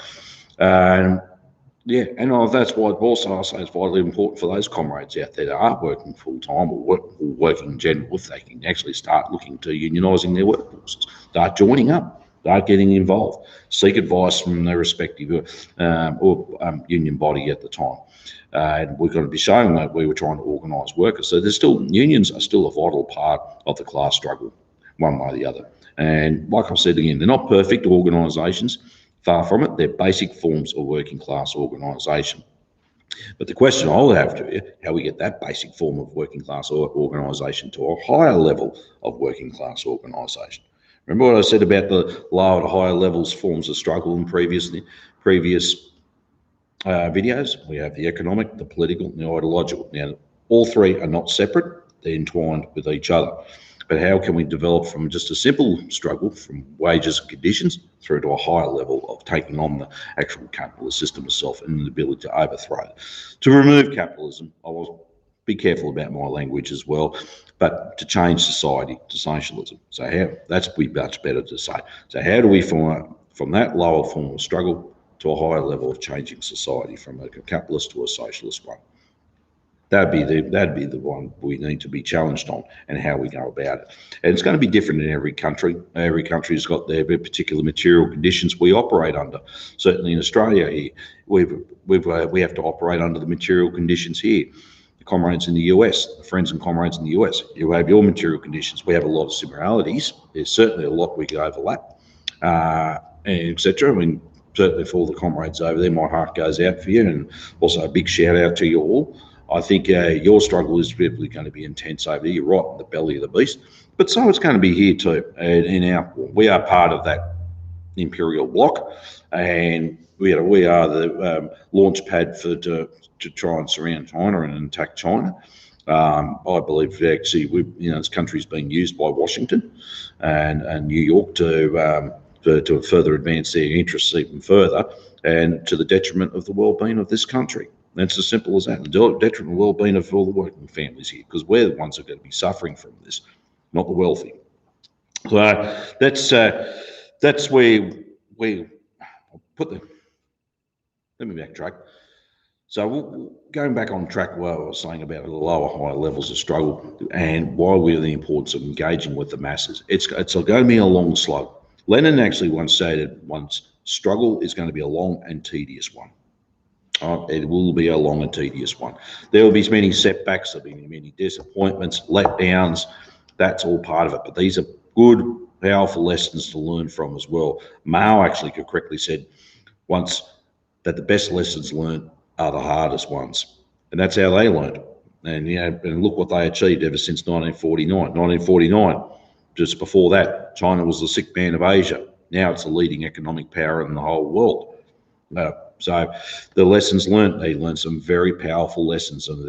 That's why also I say it's vitally important for those comrades out there that are working full-time or working in general, if they can actually start looking to unionising their workforces, start joining up, start getting involved, seek advice from their respective union body at the time. And we're going to be showing that we were trying to organise workers. So unions are still a vital part of the class struggle. one way or the other. And like I said again, they're not perfect organisations, far from it. They're basic forms of working class organisation. But the question I'll have to you, how we get that basic form of working class organisation to a higher level of working class organisation. Remember what I said about the lower to higher levels forms of struggle in previous videos? We have the economic, the political, and the ideological. Now, all three are not separate, they're entwined with each other. But how can we develop from just a simple struggle from wages and conditions through to a higher level of taking on the actual capitalist system itself and the ability to overthrow it? To remove capitalism, I will be careful about my language as well, but to change society to socialism. So how, that's be much better to say. So how do we from that lower form of struggle to a higher level of changing society from a capitalist to a socialist one? That'd be the one we need to be challenged on, and how we go about it. And it's going to be different in every country. Every country's got their particular material conditions we operate under. Certainly in Australia here, we have to operate under the material conditions here. The comrades in the US, the friends and comrades in the US, you have your material conditions. We have a lot of similarities. There's certainly a lot we can overlap, and etc. I mean, certainly for all the comrades over there, my heart goes out for you, and also a big shout out to you all. I think your struggle is really going to be intense over there. You're right in the belly of the beast, but so it's going to be here too. And we are part of that imperial bloc, and we are the launch pad to try and surround China and attack China. I believe actually this country's been used by Washington and New York to further advance their interests even further, and to the detriment of the well-being of this country. That's as simple as that. The detriment of the well-being of all the working families here, because we're the ones that are going to be suffering from this, not the wealthy. So that's where we put the. Let me backtrack. So going back on track, what I was saying about the lower, higher levels of struggle and why we're the importance of engaging with the masses. It's going to be a long slog. Lenin actually once stated, struggle is going to be a long and tedious one. It will be a long and tedious one. There will be many setbacks, there'll be many disappointments, letdowns. That's all part of it. But these are good, powerful lessons to learn from as well. Mao actually correctly said once that the best lessons learned are the hardest ones. And that's how they learned. And and look what they achieved ever since 1949. 1949, just before that, China was the sick man of Asia. Now it's the leading economic power in the whole world. So the lessons learned, they learned some very powerful lessons of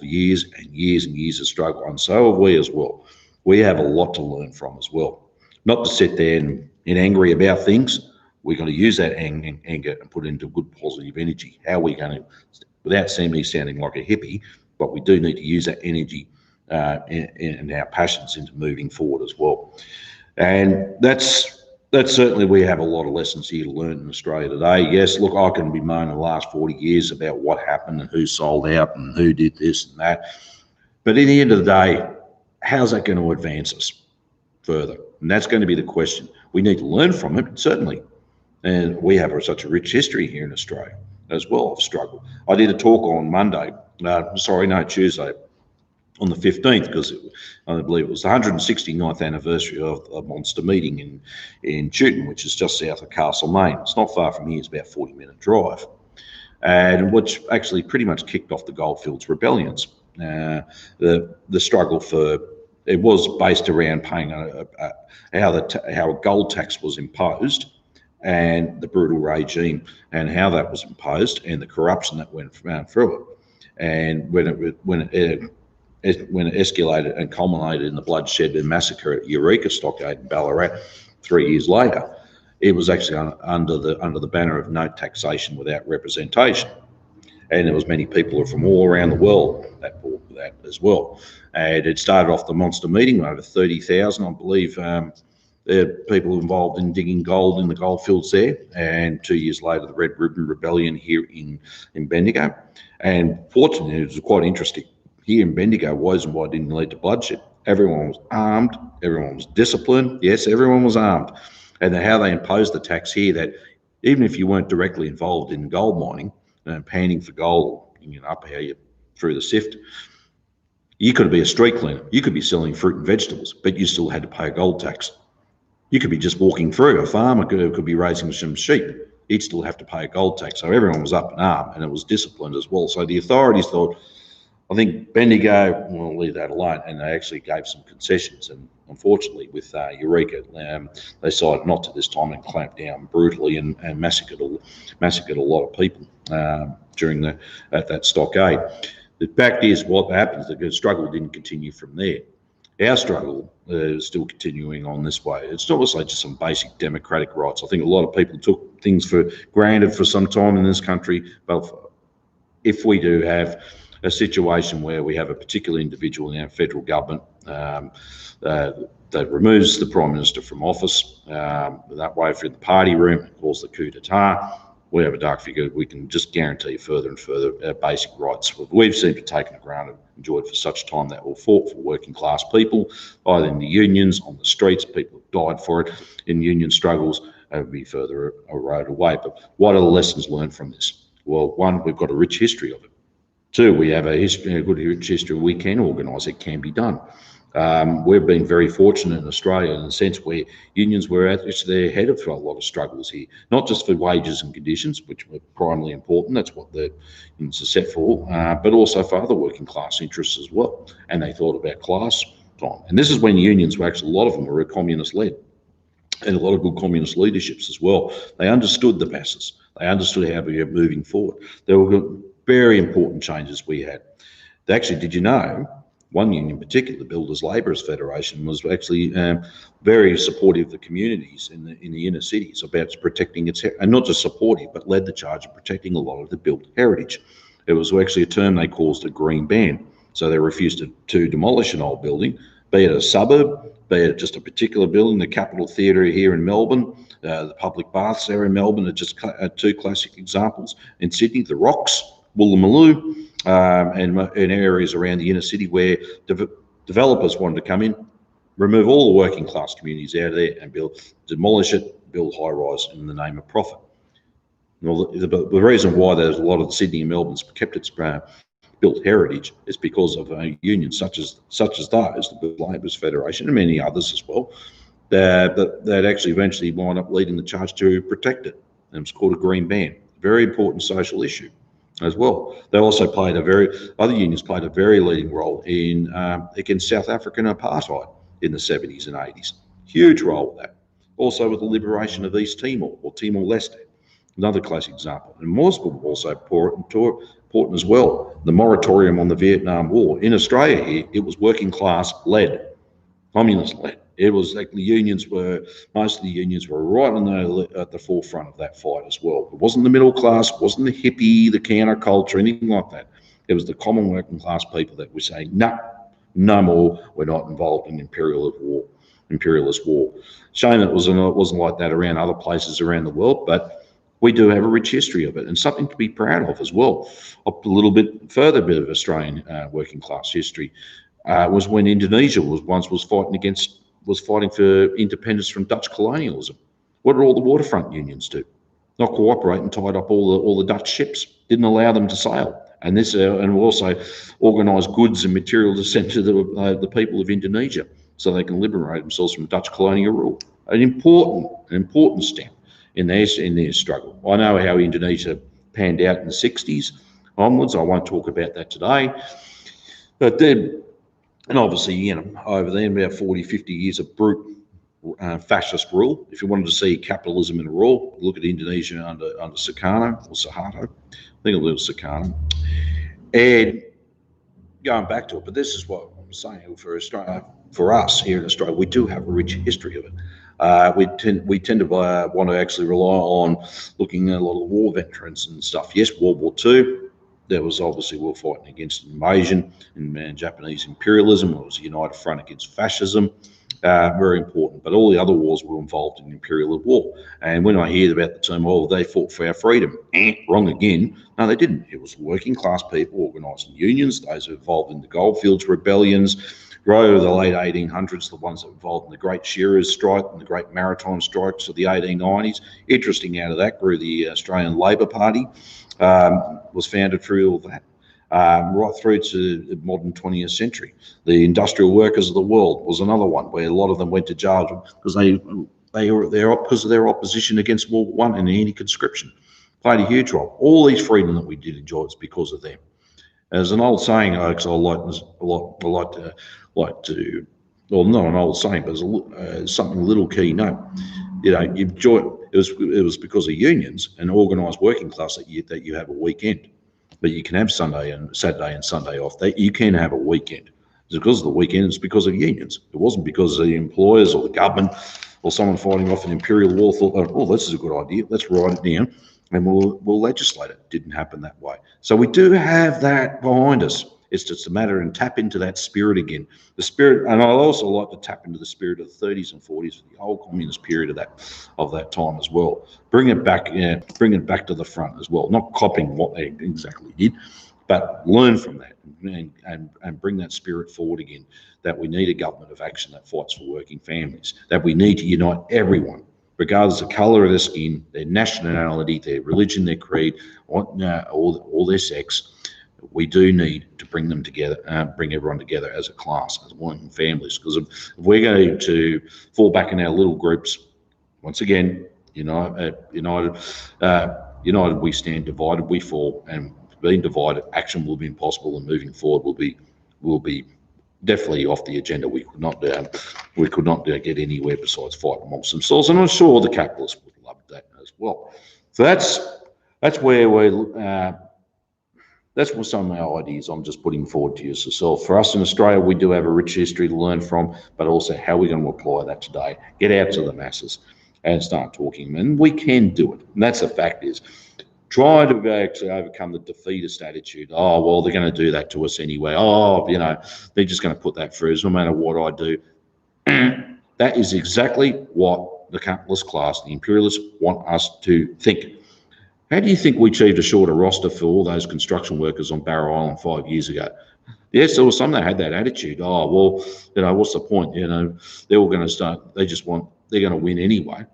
years and years and years of struggle, and so have we as well. We have a lot to learn from as well. Not to sit there and angry about things. We've got to use that anger and put it into good positive energy. How are we going to, without sounding like a hippie, but we do need to use that energy and our passions into moving forward as well. And that's certainly, we have a lot of lessons here to learn in Australia today. Yes, look, I can be moaning the last 40 years about what happened and who sold out and who did this and that. But at the end of the day, how's that going to advance us further? And that's going to be the question. We need to learn from it, certainly. And we have such a rich history here in Australia as well of struggle. I did a talk on Tuesday, on the 15th, because I believe it was the 169th anniversary of the monster meeting in Chewton, which is just south of Castlemaine. It's not far from here, it's about a 40-minute drive. And which actually pretty much kicked off the Goldfields rebellions. The struggle it was based around paying how a gold tax was imposed, and the brutal regime and how that was imposed, and the corruption that went through it. And when it escalated and culminated in the bloodshed and massacre at Eureka Stockade in Ballarat 3 years later, it was actually under the banner of no taxation without representation. And there was many people from all around the world that bought that as well. And it started off the monster meeting, over 30,000, I believe, people involved in digging gold in the goldfields there. And 2 years later, the Red Ribbon Rebellion here in Bendigo. And fortunately, it was quite interesting. Here in Bendigo, Wozenbai didn't lead to bloodshed. Everyone was armed, everyone was disciplined. Yes, everyone was armed. And how they imposed the tax here, that even if you weren't directly involved in gold mining and panning for gold, up how you through the sift, You could be a street cleaner. You could be selling fruit and vegetables, but you still had to pay a gold tax. You could be just walking through. A farmer could be raising some sheep. He'd still have to pay a gold tax. So everyone was up in arm, and it was disciplined as well. So the authorities thought, I think Bendigo, we'll leave that alone, and they actually gave some concessions. And unfortunately, with Eureka, they decided not to this time and clamped down brutally and massacred a lot of people during at that stockade. The fact is, what happens, the struggle didn't continue from there. Our struggle is still continuing on this way. It's not also just some basic democratic rights. I think a lot of people took things for granted for some time in this country, but if we do have a situation where we have a particular individual in our federal government that removes the Prime Minister from office, that way through the party room, calls the coup d'etat, we have a dark figure, we can just guarantee further and further our basic rights. We've seemed to take it for granted, enjoyed for such time that we fought for working class people, either in the unions, on the streets, people have died for it in union struggles, would be further eroded away. But what are the lessons learned from this? Well, one, we've got a rich history of it. Two, we have a good rich history. We can organise, it can be done. We've been very fortunate in Australia in the sense where unions were actually ahead of a lot of struggles here, not just for wages and conditions, which were primarily important, that's what the unions are set for, but also for other working class interests as well. And they thought about class time. And this is when unions were actually, a lot of them were communist led, and a lot of good communist leaderships as well. They understood the masses. They understood how we were moving forward. There were very important changes we had. Actually, did you know, one union in particular, the Builders Labourers Federation, was actually very supportive of the communities in the inner cities about protecting its, and not just supportive, but led the charge of protecting a lot of the built heritage. It was actually a term they called a green ban. So they refused to demolish an old building, be it a suburb, be it just a particular building. The Capitol Theatre here in Melbourne, the public baths there in Melbourne are just two classic examples. In Sydney, the Rocks, Woolloomooloo, and areas around the inner city where developers wanted to come in, remove all the working class communities out of there and demolish it, build high rise in the name of profit. Well, the reason why there's a lot of Sydney and Melbourne's kept its built heritage is because of unions such as those, the Builders Labourers Federation and many others as well, that actually eventually wind up leading the charge to protect it. And it's called a green ban. Very important social issue as well. They also played other unions played a very leading role in against South African apartheid in the 70s and 80s. Huge role with that. Also with the liberation of East Timor or Timor-Leste, another classic example. And more also important as well, the moratorium on the Vietnam War. In Australia here, it was working class led, communist led. It was like most of the unions were right at the forefront of that fight as well. It wasn't the middle class, it wasn't the hippie, the counterculture, anything like that. It was the common working class people that were saying, no more, we're not involved in imperialist war. Shame it wasn't like that around other places around the world, but we do have a rich history of it and something to be proud of as well. A little bit further bit of Australian working class history was when Indonesia was fighting for independence from Dutch colonialism. What did all the waterfront unions do? Not cooperate and tied up all the Dutch ships, didn't allow them to sail. And also organised goods and material to send to the people of Indonesia so they can liberate themselves from Dutch colonial rule. An important step in their struggle. I know how Indonesia panned out in the 60s onwards. I won't talk about that today. But then, and obviously, over then, about 40, 50 years of brute fascist rule. If you wanted to see capitalism in a raw, look at Indonesia under Sukarno or Suharto. I think it was Sukarno. And going back to it, but this is what I'm saying for Australia, for us here in Australia, we do have a rich history of it. We tend to want to actually rely on looking at a lot of war veterans and stuff. Yes, World War II. There was obviously we were fighting against invasion and Japanese imperialism. It was a united front against fascism. Very important. But all the other wars were involved in imperial war. And when I hear about the term, they fought for our freedom, wrong again. No, they didn't. It was working class people organising unions, those who involved in the Goldfields rebellions, right over the late 1800s, the ones that were involved in the Great Shearers' Strike and the Great Maritime Strikes of the 1890s. Interesting, out of that grew the Australian Labor Party, was founded through all that. right through to the modern 20th century. The industrial workers of the world was another one where a lot of them went to jail because because of their opposition against World War I and the anti-conscription. Played a huge role. All these freedom that we did enjoy is because of them. There's an old saying, Alex, I like to, well, not an old saying, but it's something a little key. No, it was because of unions and organised working class that you have a weekend, but you can have Saturday and Sunday off. That you can have a weekend. It's because of the weekend. It's because of unions. It wasn't because of the employers or the government or someone fighting off an imperial war thought, oh, this is a good idea. Let's write it down and we'll legislate it. It didn't happen that way. So we do have that behind us. It's just a matter and tap into that spirit again. The spirit, and I also like to tap into the spirit of the 30s and 40s, the whole communist period of that time as well. Bring it back to the front as well. Not copying what they exactly did, but learn from that and bring that spirit forward again. That we need a government of action that fights for working families. That we need to unite everyone, regardless of the colour of their skin, their nationality, their religion, their creed, or their sex. We do need to bring them together, bring everyone together as a class, as working families. Because if we're going to fall back in our little groups, once again, united we stand, divided we fall, and being divided, action will be impossible, and moving forward will be definitely off the agenda. We could not get anywhere besides fight amongst themselves, and I'm sure the capitalists would love that as well. So that's where that's what some of our ideas I'm just putting forward to you yourself. For us in Australia, we do have a rich history to learn from, but also how we're going to apply that today. Get out to the masses and start talking, and we can do it. And that's the fact is, try to actually overcome the defeatist attitude. Oh, well, they're going to do that to us anyway. Oh, they're just going to put that through no matter what I do. That is exactly what the capitalist class, the imperialists, want us to think. How do you think we achieved a shorter roster for all those construction workers on Barrow Island 5 years ago? Yes, there was some that had that attitude. Oh, well, what's the point? They're all going to start, they're going to win anyway.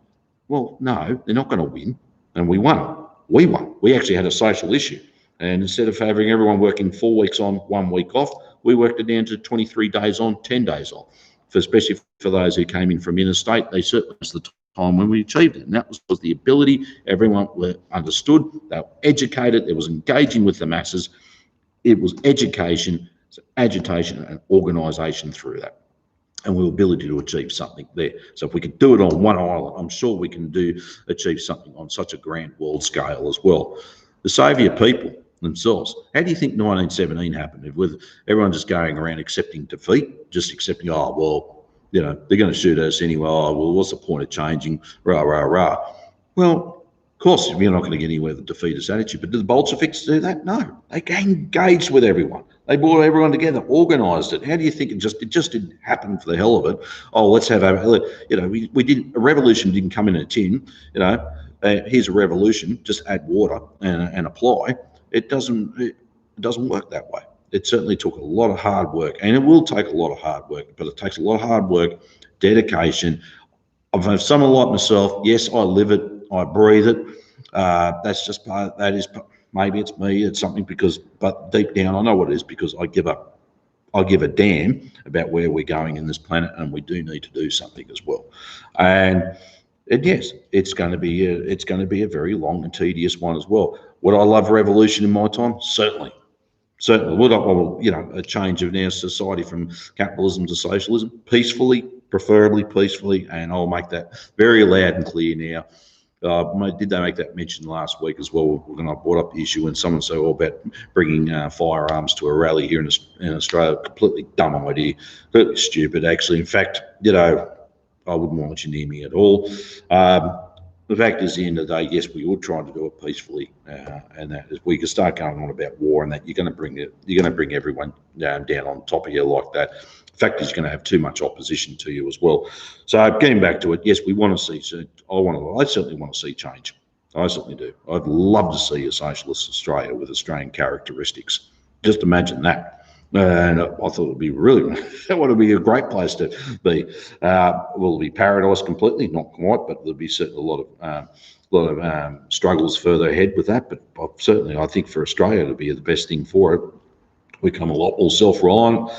Well, no, they're not going to win. And we won. We won. We actually had a social issue. And instead of having everyone working 4 weeks on, 1 week off, we worked it down to 23 days on, 10 days off. Especially for those who came in from interstate, they certainly was the time when we achieved it. And that was the ability, everyone were understood, they were educated, there was engaging with the masses. It was education, agitation and organisation through that. And the ability to achieve something there. So if we could do it on one island, I'm sure we can achieve something on such a grand world scale as well. The saviour people themselves. How do you think 1917 happened? With everyone just going around accepting defeat, just accepting, oh, well, they're going to shoot us anyway. Oh, well, what's the point of changing? Rah, rah, rah. Well, of course, you're not going to get anywhere with the defeatist attitude. But did the Bolsheviks do that? No. They engaged with everyone. They brought everyone together, organised it. How do you think it just didn't happen for the hell of it? Oh, let's have we did a revolution didn't come in a tin. Here's a revolution. Just add water and apply. It doesn't work that way. It certainly took a lot of hard work, and it will take a lot of hard work. But it takes a lot of hard work, dedication. Of someone like myself, yes, I live it, I breathe it. That's just part. That is maybe it's me. It's something but deep down, I know what it is because I give a damn about where we're going in this planet, and we do need to do something as well. And yes, it's going to be a very long and tedious one as well. Would I love revolution in my time? Certainly. Would I, a change of our society from capitalism to socialism? Peacefully, preferably peacefully, and I'll make that very loud and clear now. Did they make that mention last week as well when I brought up the issue when someone said about bringing firearms to a rally here in Australia? Completely dumb idea, completely stupid actually. In fact, I wouldn't want you near me at all. The fact is, at the end of the day, yes, we would try to do it peacefully, and that if we could start going on about war and that, you're going to bring everyone down on top of you like that. The fact is, you're going to have too much opposition to you as well. So getting back to it, yes, we want to see. I certainly want to see change. I certainly do. I'd love to see a socialist Australia with Australian characteristics. Just imagine that. And I thought it would be that would be a great place to be. Will it be paradise completely? Not quite, but there'll be certainly a lot of struggles further ahead with that. But certainly, I think for Australia, it'll be the best thing for it. We become a lot more self-reliant.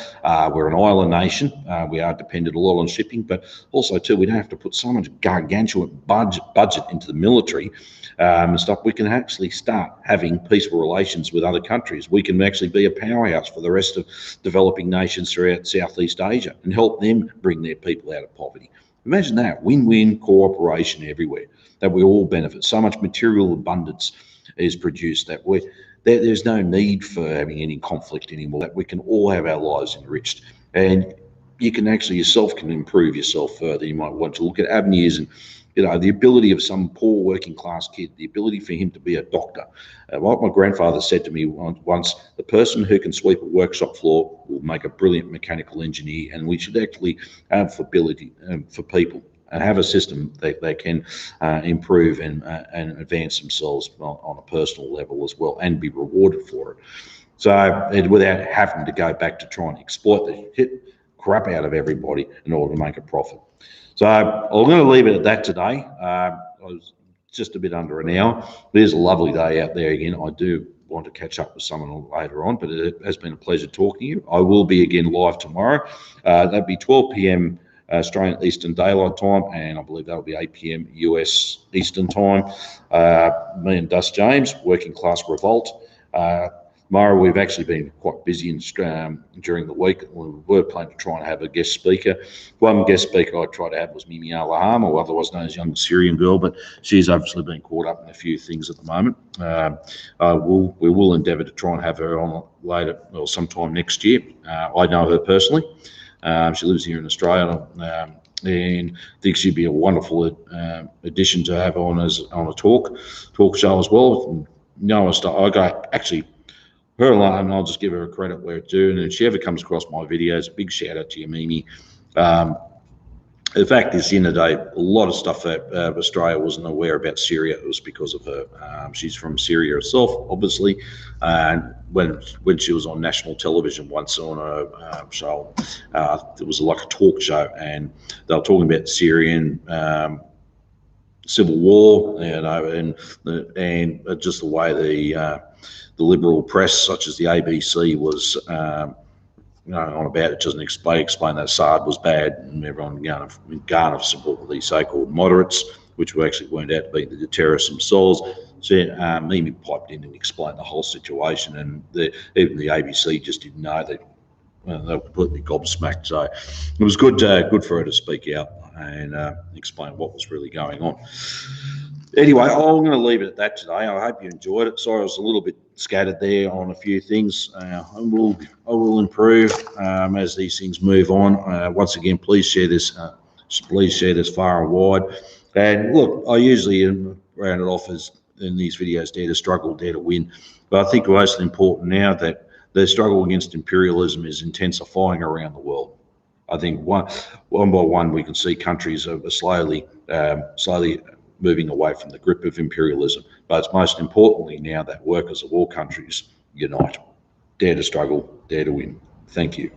We're an island nation. We are dependent a lot on shipping, but also too, we don't have to put so much gargantuan budget into the military and stuff. We can actually start having peaceful relations with other countries. We can actually be a powerhouse for the rest of developing nations throughout Southeast Asia and help them bring their people out of poverty. Imagine that, win-win cooperation everywhere, that we all benefit. So much material abundance is produced that there's no need for having any conflict anymore, that we can all have our lives enriched. And you can actually yourself can improve yourself further. You might want to look at avenues and, the ability of some poor working class kid, the ability for him to be a doctor. Like my grandfather said to me once, the person who can sweep a workshop floor will make a brilliant mechanical engineer, and we should actually have ability for people and have a system that they can improve and advance themselves on a personal level as well, and be rewarded for it. So without having to go back to try and exploit the crap out of everybody in order to make a profit. So I'm going to leave it at that today. I was just a bit under an hour. It is a lovely day out there again. I do want to catch up with someone later on, but it has been a pleasure talking to you. I will be again live tomorrow. That'll be 12 p.m. Australian Eastern Daylight Time, and I believe that'll be 8 p.m. US Eastern Time. Me and Dust James, Working Class Revolt. Tomorrow we've actually been quite busy during the week. We were planning to try and have a guest speaker. One guest speaker I tried to have was Mimi Al-Laham, or otherwise known as Young Syrian Girl, but she's obviously been caught up in a few things at the moment. We will endeavour to try and have her on later, or sometime next year. I know her personally. She lives here in Australia, and I think she'd be a wonderful addition to have on a talk show as well. Her alone, and I'll just give her a credit where it's due. And if she ever comes across my videos, a big shout out to you, Mimi. The fact is, in the day, a lot of stuff that Australia wasn't aware about Syria, it was because of her. She's from Syria herself, obviously. And when she was on national television once on a show, it was like a talk show, and they were talking about Syrian civil war, and just the way the liberal press, such as the ABC, was on about it, doesn't explain that Assad was bad, and everyone garnered support of these so-called moderates, which were actually weren't out to be the terrorists themselves. So Mimi piped in and explained the whole situation, and even the ABC just didn't know. They were completely gobsmacked. So it was good for her to speak out and explain what was really going on. Anyway, I'm going to leave it at that today. I hope you enjoyed it. Sorry, I was a little bit scattered there on a few things. I will improve as these things move on. Once again, please share this. Please share this far and wide. And look, I usually round it off as in these videos: dare to struggle, dare to win. But I think most important now that the struggle against imperialism is intensifying around the world. I think one by one we can see countries are slowly moving away from the grip of imperialism. But it's most importantly now that workers of all countries unite. Dare to struggle, dare to win. Thank you.